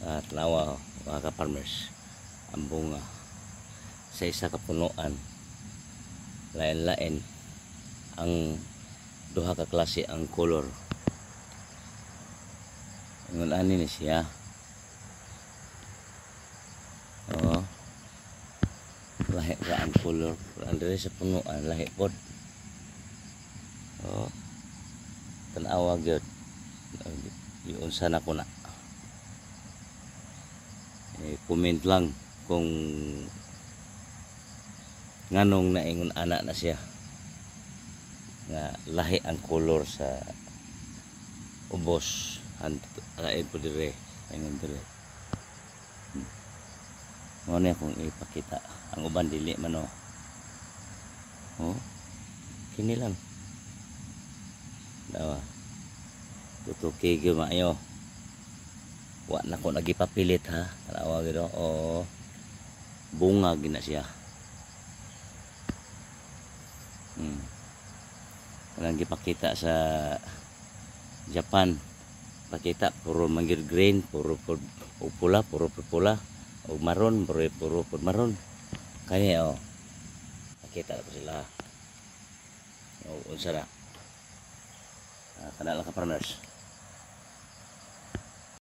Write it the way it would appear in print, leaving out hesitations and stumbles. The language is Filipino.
At nawa mga ka-farmers, ang bunga sa isa ka punuan, lain-lain ang duha ka klase ang color. Ingon ani ni siya. Oh, lahi ra ang color. Andre sa punuan lahi pod. Oh, tanawa gyud. Iunsa na ko na. Comment lang kung nganong naingon ana na siya nga lahi ang color sa ubos ay po dire ingon dire. Mo na kung ipakita ang uban dili man oh. Oh, kini lang daw tutuki gyud maayo. Wa na ko nagipapilit ha. Tanawa gid oh. Bunga gina siya. Kanang gipakita sa Japan. Pakita puro manggir green, puro pula, puro o maron, puro maron. Kaya oh. Pakita ko sila. Oh, unsa na. Kana lang ka partners.